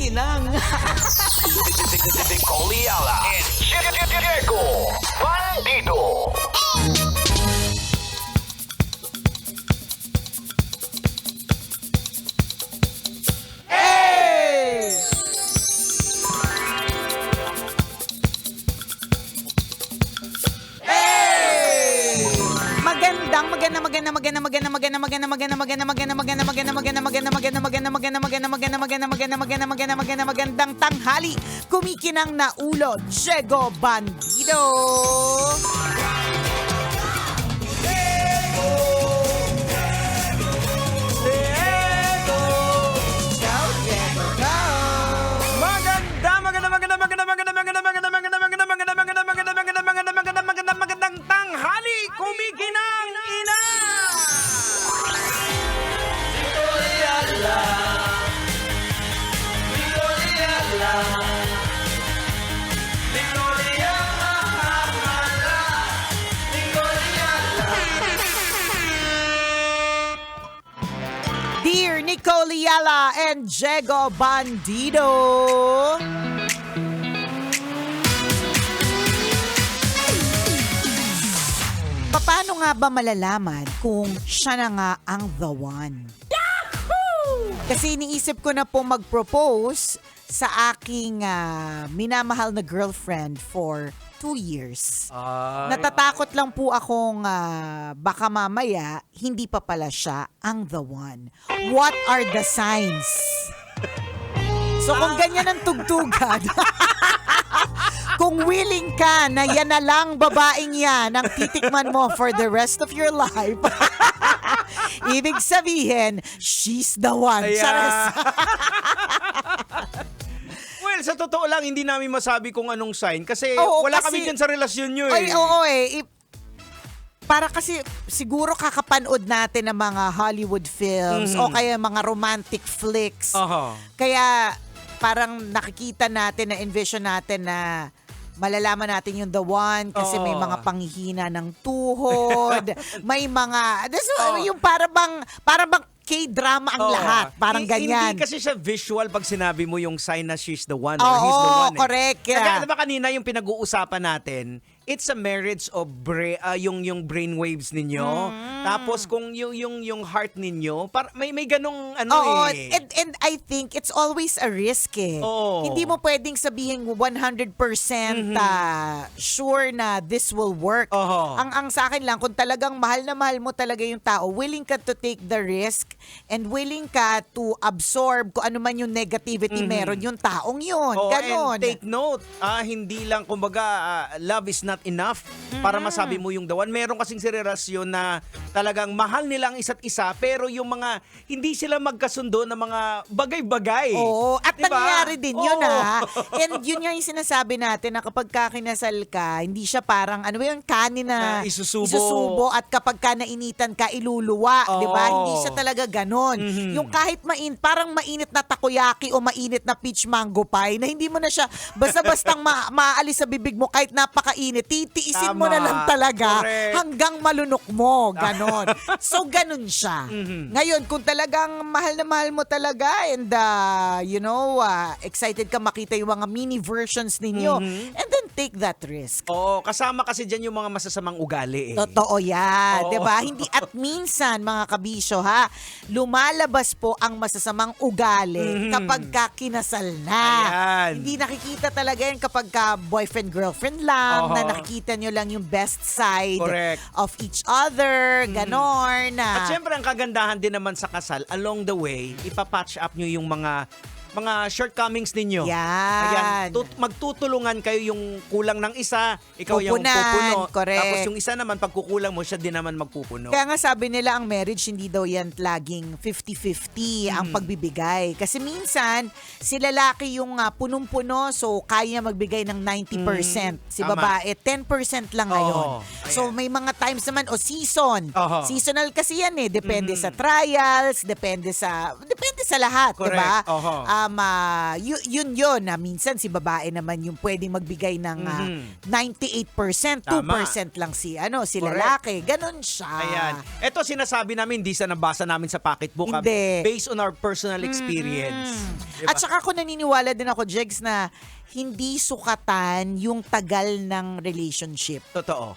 kumikinang. Nicole Ayala and Diego Bandido. Magandang tanghali. Kumikinang na ulo, Diego Bandido. Magandang tanghali, kumikinang ina! Dear Nicole Ayala and Diego Bandido. Paano nga ba malalaman kung siya na nga ang the one? Yahoo! Kasi iniisip ko na po mag-propose sa aking minamahal na girlfriend for 2 years. Natatakot lang po akong baka mamaya hindi pa pala siya ang the one. What are the signs? So kung ganyan ang tugtugan, kung willing ka na yan na lang babaeng yan ang titikman mo for the rest of your life, ibig sabihin, she's the one. Charas. Well, sa totoo lang, hindi namin masabi kung anong sign kasi kasi wala kami dyan sa relasyon nyo eh. Ay, oo eh. Para kasi siguro kakapanood natin ng mga Hollywood films o kaya mga romantic flicks. Kaya parang nakikita natin, na-envision natin na malalaman natin yung the one kasi may mga panghihina ng tuhod, may mga, yung para bang K-drama ang lahat, parang ganyan. Hindi kasi siya visual pag sinabi mo yung sign na she's the one or Oo, he's the one. correct. Kaya diba kanina yung pinag-uusapan natin, it's a marriage of yung brainwaves ninyo. Tapos kung yung heart ninyo, may ganong And I think it's always a risk eh. Hindi mo pwedeng sabihin 100% sure na this will work. Ang sa akin lang, kung talagang mahal na mahal mo talaga yung tao, willing ka to take the risk and willing ka to absorb kung ano man yung negativity meron yung taong yun. Ganon. And take note, hindi lang kumbaga love is not enough para masabi mo yung the one. Meron kasing relasyon na talagang mahal nila ang isa't isa pero yung mga hindi sila magkasundo na mga bagay-bagay. At diba? nangyayari din yun And yun nga yung sinasabi natin na kapag kakinasal ka, hindi siya parang kanin na isusubo at kapag ka nainitan ka, iluluwa. Diba? Hindi siya talaga ganon. Yung kahit parang mainit na takoyaki o mainit na peach mango pie na hindi mo na siya basta-bastang maalis sa bibig mo kahit napakainit. Titiisin mo na lang talaga hanggang malunok mo. Ganon. So, ganon siya. Ngayon, kung talagang mahal na mahal mo talaga and, excited ka makita yung mga mini versions ninyo, and then take that risk. Kasama kasi dyan yung mga masasamang ugali eh. Totoo yan. Diba? Hindi at minsan, mga kabisyo lumalabas po ang masasamang ugali kapag ka kinasal na. Ayan. Hindi nakikita talaga yan kapag ka boyfriend-girlfriend lang, na nakikita nyo lang yung best side of each other, ganon. At syempre, ang kagandahan din naman sa kasal, along the way, ipapatch up nyo yung mga shortcomings ninyo. Yan. Magtutulungan kayo yung kulang ng isa, ikaw yung Pupunan, pupuno. correct. Tapos yung isa naman, pag kukulang mo, siya din naman magpupuno. Kaya nga sabi nila ang marriage hindi daw yan laging 50-50 ang pagbibigay. Kasi minsan, si lalaki yung punong-puno, so kaya magbigay ng 90%. Si babae, 10% lang ngayon. So may mga times naman, season. Seasonal kasi yan eh. Depende sa trials, depende sa lahat. Correct. Diba? yun na minsan si babae naman yung pwedeng magbigay ng 98%, 2% Tama. lang si si Correct. lalaki. Ganon siya. Ayan. Ito sinasabi namin, hindi sa nabasa namin sa pocketbook. Hindi. Based on our personal experience. Diba? At saka ako naniniwala din ako, Jegs, na hindi sukatan yung tagal ng relationship. Totoo.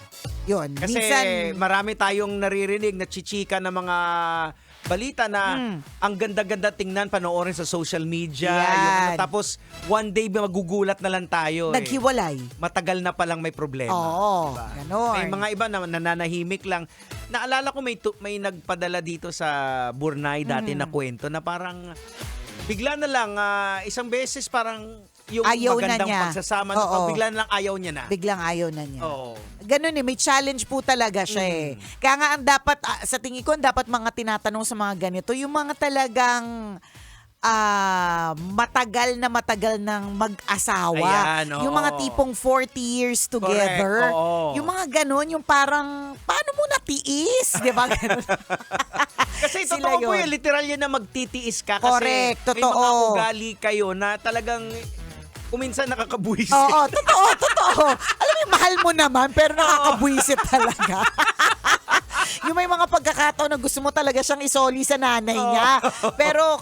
Yun. Kasi minsan, marami tayong naririnig na chichika ng mga balita na ang ganda-ganda tingnan, panoorin sa social media. Yan. Tapos one day magugulat na lang tayo. naghiwalay. Matagal na palang may problema. Oo, Diba? ganon. May mga iba na nananahimik lang. Naalala ko may nagpadala dito sa Burnay dati na kwento na parang bigla na lang isang beses parang yung Ayaw na magandang niya. pagsasama Oo. bigla na lang ayaw niya na. Biglang ayaw na niya. Oo. Ganun may challenge po talaga siya Kaya nga ang dapat, sa tingin ko, ang dapat mga tinatanong sa mga ganito, yung mga talagang matagal ng mag-asawa. Ayan, oo. Yung mga tipong 40 years together. Correct, oo. Yung mga ganun, yung parang, paano mo natiis? Di ba? Ganun. Kasi Sila totoo po yun. yun, literal yun na magtitiis ka. Kasi Correct, may mga totoo. ugali kayo na talagang kuminsan nakakabuhisit. Oo, totoo. Alam mo, mahal mo naman, pero nakakabwisit talaga. Yung may mga pagkakataon na gusto mo talaga siyang isoli sa nanay niya. Pero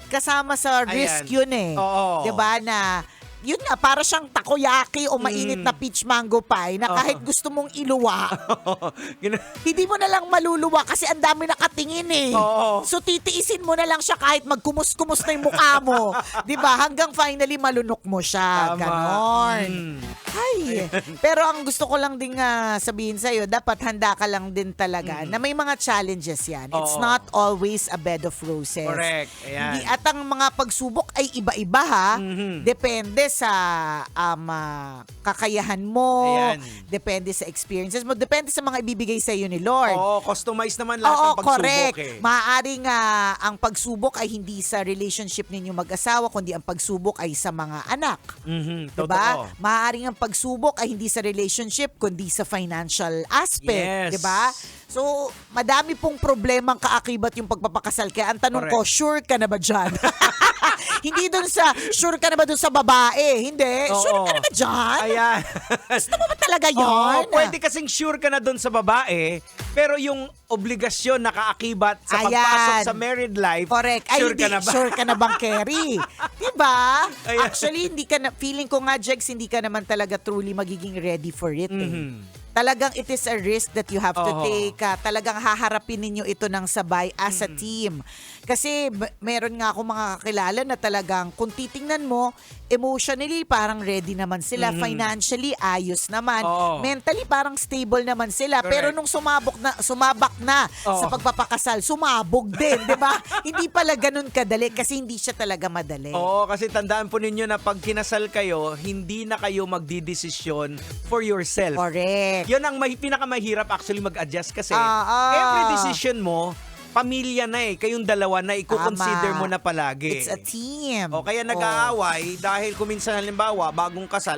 kasama sa risk Ayan. yun Oo. 'Di ba na yun nga, para siyang takoyaki o mainit na peach mango pie na kahit gusto mong iluwa, hindi mo na lang maluluwa kasi ang dami nakatingin Oo. So titiisin mo na lang siya kahit magkumus-kumus na yung mukha mo. 'Di ba? Hanggang finally malunok mo siya. Tama. Ganon. Ay, pero ang gusto ko lang din sabihin sa'yo, dapat handa ka lang din talaga na may mga challenges yan. It's Oo. not always a bed of roses. Correct. Ayan. At ang mga pagsubok ay iba-iba ha. Depende sa kakayahan mo, Ayan. depende sa experiences mo, depende sa mga ibibigay sa'yo ni Lord. Oo, customize naman lahat Oo, ng pagsubok correct. eh. Maaaring ang pagsubok ay hindi sa relationship ninyo mag-asawa, kundi ang pagsubok ay sa mga anak. Totoo. Diba? Maaaring ang pagsubok ay hindi sa relationship, kundi sa financial aspect. Yes. Diba? So, madami pong problemang kaakibat yung pagpapakasal. Kaya ang tanong ko, Correct. sure ka na ba dyan? Hindi dun sa, sure ka na ba dun sa babae? Hindi. Oo. Sure ka na ba dyan? Ayan. Gusto mo ba talaga Oo, yun? pwede kasing sure ka na doon sa babae, pero yung obligasyon na kaakibat sa Ayan. pagpasok sa married life, Correct. Ay, sure hindi, ka na ba? sure ka na bang Kerry? Diba? Ayan. Actually, hindi ka na, feeling ko nga, Jex, hindi ka naman talaga truly magiging ready for it. Talagang it is a risk that you have to Oo. take. Talagang haharapin ninyo ito ng sabay as a team. Kasi meron nga ako mga kakilala na talagang kung titingnan mo, emotionally parang ready naman sila. Financially, ayos naman. Oo. Mentally, parang stable naman sila. Correct. Pero nung sumabak na sa Oo. pagpapakasal, sumabog din, di ba? Hindi pala ganun kadali kasi hindi siya talaga madali. Oo, kasi tandaan po ninyo na pag kinasal kayo, hindi na kayo magdidesisyon for yourself. Correct. Yun ang pinakamahirap actually mag-adjust kasi Ah. every decision mo, pamilya na Kayong dalawa na i-consider Tama. mo na palagi. It's a team. O kaya nag-aaway dahil kuminsan halimbawa, bagong kasal,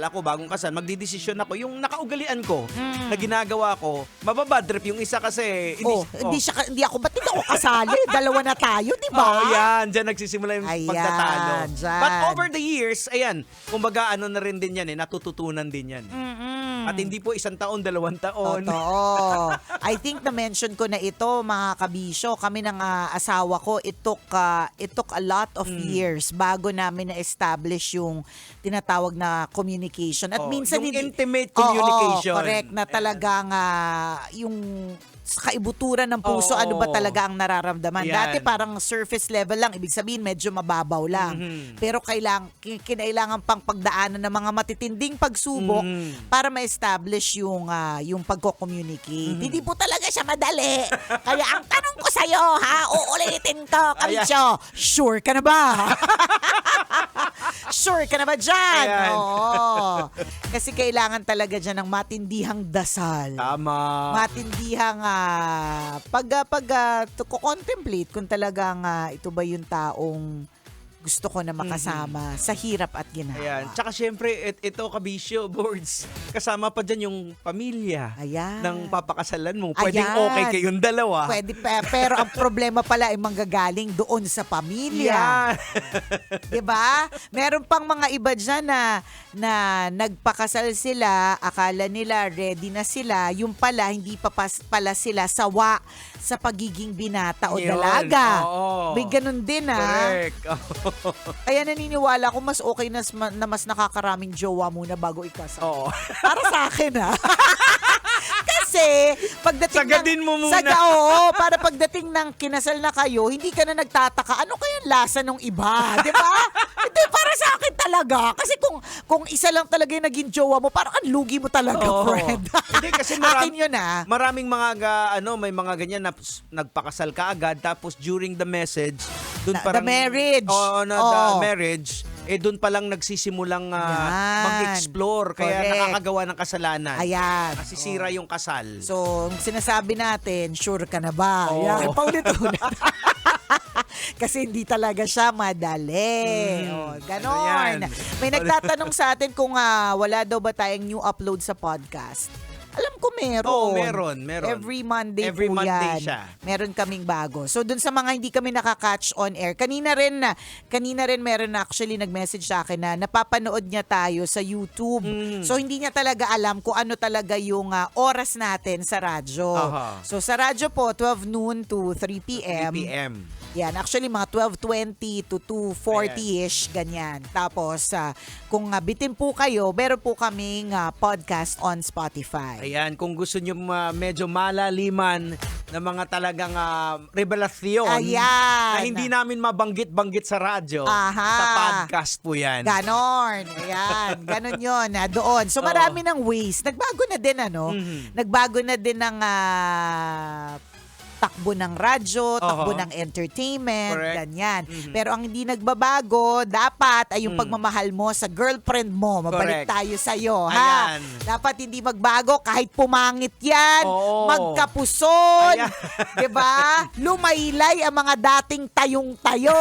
magdidesisyon ako, yung nakaugalian ko na ginagawa ko, mababad trip yung isa kasi. Hindi ako, ba't hindi ako kasali? Dalawa na tayo, di ba? Oh, yan. Diyan nagsisimula yung Ayan, pagtatalo. dyan. But over the years, ayan, kumbaga ano na rin din yan natututunan din yan. At hindi po 1 taon, 2 taon. Totoo. I think na-mention ko na ito, mga kabisyo. Kami ng asawa ko, it took a lot of years bago namin na-establish yung tinatawag na communication. At Oh, minsan yung hindi, intimate communication. Oo, correct. Na talagang yung sa kaibuturan ng puso, Oo. ano ba talaga ang nararamdaman. Yan. Dati parang surface level lang, ibig sabihin medyo mababaw lang. Pero kinailangan pang pagdaanan ng mga matitinding pagsubok para ma-establish yung pagko-communicate. Hindi po talaga siya madali. Kaya ang tanong ko sa'yo, uulitin ko, Kabisyo, sure ka na ba? Sure ka na ba dyan? Ayan. Oo. Kasi kailangan talaga dyan ng matindihang dasal. Tama. Matindihang to contemplate kung talagang ito ba yung taong gusto ko na makasama sa hirap at ginhawa. Ayan. Tsaka syempre, ito kabisyo, boards. Kasama pa dyan yung pamilya Ayan. ng papakasalan mo. Pwedeng Ayan. okay kayong dalawa. Pwede, pero ang problema pala ay manggagaling doon sa pamilya. Yan. 'Di ba? Meron pang mga iba diyan na nagpakasal sila, akala nila ready na sila, yung pala hindi pa pala sila sawa sa pagiging binata o Yun, dalaga. oo. May ganun din Correct. Kaya naniniwala ako mas okay na mas nakakaraming jowa muna bago ikasal. Oo. Para sa akin Kasi pagdating Sagadin mo muna. Oo, para pagdating ng kinasal na kayo, hindi ka na nagtataka ano kaya lasa nung iba, 'di ba? Hindi, para sa akin talaga. Kasi kung isa lang talaga yung naging jowa mo, parang ang lugi mo talaga, Oo. friend. Hindi, kasi akin yun maraming mga may mga ganyan na nagpakasal ka agad tapos during the message doon The parang marriage. the Oo. marriage doon pa lang nagsisimulang Yan. mag-explore kaya Correct. nakakagawa ng kasalanan. Ayan. Nasisira yung kasal. So, ang sinasabi natin, sure ka na ba? Oo. Yan, paulit-ulit. Kasi hindi talaga siya madali. Ganon. Ano yan? May nagtatanong sa atin kung wala daw ba tayong new upload sa podcast. Alam ko meron. Oo, meron. Every Monday Every po Monday yan. siya. Meron kaming bago. So dun sa mga hindi kami nakaka-catch on air, kanina rin meron na actually nag-message sa akin na napapanood niya tayo sa YouTube. So hindi niya talaga alam kung ano talaga yung oras natin sa radyo. Aha. So sa radyo po, 12 noon to 3 p.m. 3 p.m. Yan, actually mga 12:20 to 2:40-ish, ganyan. Tapos, kung bitin po kayo, meron po kaming podcast on Spotify. Ayan, kung gusto nyo medyo malaliman na mga talagang revelasyon Ayan. na hindi namin mabanggit-banggit sa radyo, Aha. sa podcast po yan. Ganon. Ayan. Ganon yun. Doon. So, marami ng ways. Nagbago na din, Nagbago na din ng takbo ng radyo, takbo ng entertainment, Correct. ganyan. Pero ang hindi nagbabago, dapat ay yung pagmamahal mo sa girlfriend mo. Mabalik Correct. tayo sa'yo, ha? Ayan. Dapat hindi magbago kahit pumangit yan, Oo. magkapuson, Ayan. 'di ba? Lumaylay ang mga dating tayong-tayo.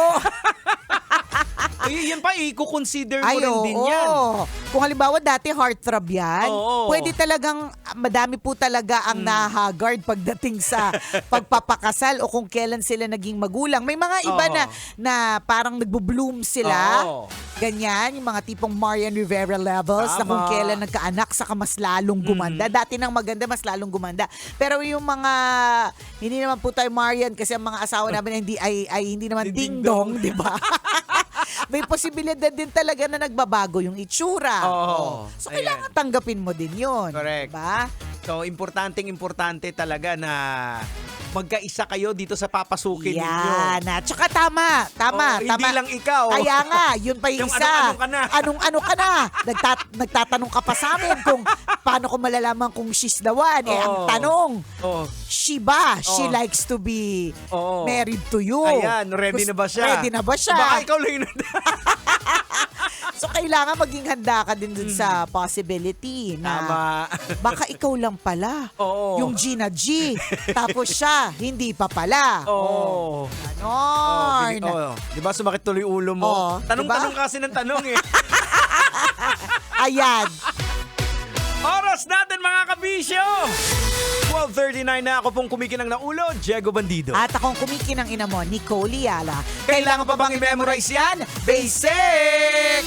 Ay, yan pa, i-consider mo rin din yan. Kung halimbawa dati heartthrob yan, Oo. pwede talagang, madami po talaga ang nahagard pagdating sa pagpapakasal o kung kailan sila naging magulang. May mga iba Oo. na parang nagbo-bloom sila. Oo. Ganyan, yung mga tipong Marian Rivera levels na kung Tama. kailan nagkaanak saka mas lalong gumanda. Dati nang maganda, mas lalong gumanda. Pero yung mga, hindi naman po tayo Marian kasi ang mga asawa namin ay hindi naman ding-dong, di ba? May posibilidad din talaga na nagbabago yung itsura. Oo. So, Ayan. kailangan tanggapin mo din yun. Correct. Diba? So, importante talaga na magkaisa kayo dito sa papasukin ninyo. Yan. At saka tama. Oo, hindi lang ikaw. Kaya nga, yun pa yung Yung isa. anong-ano ka na. Anong-ano ka na. Nagtatanong ka pa sa amin kung paano ko malalaman kung she's the one. Ang Oo. tanong, Oo. she ba? She Oo. likes to be Oo. married to you. Ayan, ready na ba siya? Ready na ba siya? Baka ikaw lang yun. So, kailangan maging handa ka din dun sa possibility na Tama. baka ikaw lang pala. Oo. Yung Gina G. Tapos siya, hindi pa pala. Oo. Ganon. Di ba sumakit tuloy ulo mo? Oo, Tanong-tanong diba? kasi ng tanong eh. Ayan. Oras natin mga kabisyo! 12:39 na, ako pong kumikinang na ulo, Diego Bandido. At akong kumikinang ina mo, Nicole Liala. Kailangan pa bang i-memorize yan? Basic!